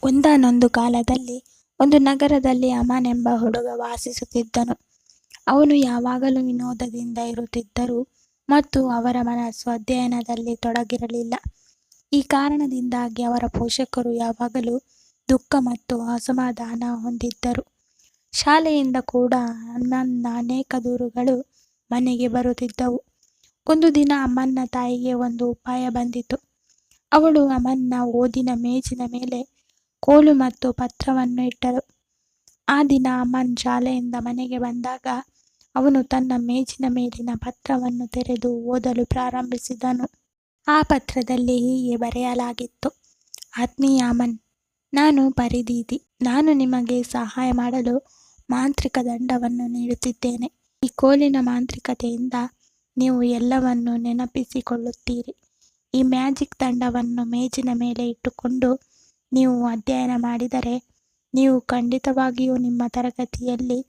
ಒಂದಾನೊಂದು ಕಾಲದಲ್ಲಿ ಒಂದು ನಗರದಲ್ಲಿ ಅಮನ್ ಎಂಬ ಹುಡುಗ ವಾಸಿಸುತ್ತಿದ್ದನು. ಅವನು ಯಾವಾಗಲೂ ವಿನೋದದಿಂದ ಇರುತ್ತಿದ್ದರು ಮತ್ತು ಅವರ ಮನಸ್ಸು ಅಧ್ಯಯನದಲ್ಲಿ ತೊಡಗಿರಲಿಲ್ಲ. ಈ ಕಾರಣದಿಂದಾಗಿ ಅವರ ಪೋಷಕರು ಯಾವಾಗಲೂ ದುಃಖ ಮತ್ತು ಅಸಮಾಧಾನ ಹೊಂದಿದ್ದರು. ಶಾಲೆಯಿಂದ ಕೂಡ ಅಮನ್ನ ಅನೇಕ ದೂರುಗಳು ಮನೆಗೆ ಬರುತ್ತಿದ್ದವು. ಒಂದು ದಿನ ಅಮನ್ನ ತಾಯಿಗೆ ಒಂದು ಉಪಾಯ ಬಂದಿತು. ಅವಳು ಅಮನ್ನ ಓದಿನ ಮೇಜಿನ ಮೇಲೆ ಕೋಲು ಮತ್ತು ಪತ್ರವನ್ನು ಇಟ್ಟಳು. ಆ ದಿನ ಅಮನ್ ಶಾಲೆಯಿಂದ ಮನೆಗೆ ಬಂದಾಗ ಅವನು ತನ್ನ ಮೇಜಿನ ಮೇಲಿನ ಪತ್ರವನ್ನು ತೆರೆದು ಓದಲು ಪ್ರಾರಂಭಿಸಿದನು. ಆ ಪತ್ರದಲ್ಲಿ ಹೀಗೆ ಬರೆಯಲಾಗಿತ್ತು: ಆತ್ಮೀಯ ಅಮನ್, ನಾನು ಪರಿದೀದಿ. ನಾನು ನಿಮಗೆ ಸಹಾಯ ಮಾಡಲು ಮಾಂತ್ರಿಕ ದಂಡವನ್ನು ನೀಡುತ್ತಿದ್ದೇನೆ. ಈ ಕೋಲಿನ ಮಾಂತ್ರಿಕತೆಯಿಂದ ನೀವು ಎಲ್ಲವನ್ನೂ ನೆನಪಿಸಿಕೊಳ್ಳುತ್ತೀರಿ. ಈ ಮ್ಯಾಜಿಕ್ ದಂಡವನ್ನು ಮೇಜಿನ ಮೇಲೆ ಇಟ್ಟುಕೊಂಡು ನೀವು ಅಧ್ಯಯನ ಮಾಡಿದರೆ ನೀವು ಖಂಡಿತವಾಗಿಯೂ ನಿಮ್ಮ ತರಗತಿಯಲ್ಲಿ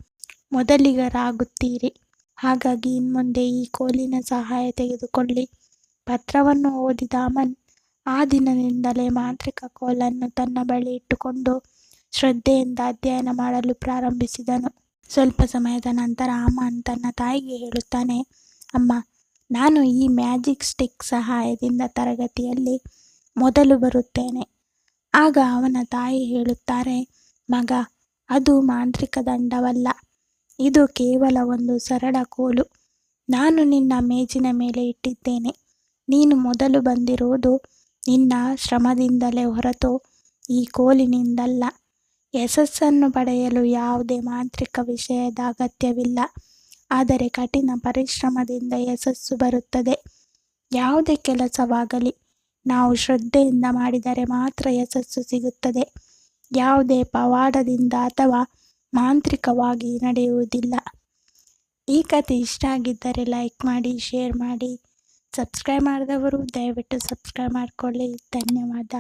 ಮೊದಲಿಗರಾಗುತ್ತೀರಿ. ಹಾಗಾಗಿ ಇನ್ಮುಂದೆ ಈ ಕೋಲಿನ ಸಹಾಯ ತೆಗೆದುಕೊಳ್ಳಿ. ಪತ್ರವನ್ನು ಓದಿದ ಅಮನ್ ಆ ದಿನದಿಂದಲೇ ಮಾಂತ್ರಿಕ ಕೋಲನ್ನು ತನ್ನ ಬಳಿ ಇಟ್ಟುಕೊಂಡು ಶ್ರದ್ಧೆಯಿಂದ ಅಧ್ಯಯನ ಮಾಡಲು ಪ್ರಾರಂಭಿಸಿದನು. ಸ್ವಲ್ಪ ಸಮಯದ ನಂತರ ಅಮನ್ ತನ್ನ ತಾಯಿಗೆ ಹೇಳುತ್ತಾನೆ: ಅಮ್ಮ, ನಾನು ಈ ಮ್ಯಾಜಿಕ್ ಸ್ಟಿಕ್ ಸಹಾಯದಿಂದ ತರಗತಿಯಲ್ಲಿ ಮೊದಲು ಬರುತ್ತೇನೆ. ಆಗ ಅವನ ತಾಯಿ ಹೇಳುತ್ತಾರೆ: ಮಗ, ಅದು ಮಾಂತ್ರಿಕ ದಂಡವಲ್ಲ, ಇದು ಕೇವಲ ಒಂದು ಸರಳ ಕೋಲು. ನಾನು ನಿನ್ನ ಮೇಜಿನ ಮೇಲೆ ಇಟ್ಟಿದ್ದೇನೆ. ನೀನು ಮೊದಲು ಬಂದಿರುವುದು ನಿನ್ನ ಶ್ರಮದಿಂದಲೇ ಹೊರತು ಈ ಕೋಲಿನಿಂದಲ್ಲ. ಯಶಸ್ಸನ್ನು ಪಡೆಯಲು ಯಾವುದೇ ಮಾಂತ್ರಿಕ ವಿಷಯದ ಅಗತ್ಯವಿಲ್ಲ, ಆದರೆ ಕಠಿಣ ಪರಿಶ್ರಮದಿಂದ ಯಶಸ್ಸು ಬರುತ್ತದೆ. ಯಾವುದೇ ಕೆಲಸವಾಗಲಿ ನಾವು ಶ್ರದ್ಧೆಯಿಂದ ಮಾಡಿದರೆ ಮಾತ್ರ ಯಶಸ್ಸು ಸಿಗುತ್ತದೆ. ಯಾವುದೇ ಪವಾಡದಿಂದ ಅಥವಾ ಮಾಂತ್ರಿಕವಾಗಿ ನಡೆಯುವುದಿಲ್ಲ. ಈ ಕಥೆ ಇಷ್ಟ ಆಗಿದ್ದರೆ ಲೈಕ್ ಮಾಡಿ, ಶೇರ್ ಮಾಡಿ. ಸಬ್ಸ್ಕ್ರೈಬ್ ಮಾಡಿದವರು ದಯವಿಟ್ಟು ಸಬ್ಸ್ಕ್ರೈಬ್ ಮಾಡಿಕೊಳ್ಳಿ. ಧನ್ಯವಾದ.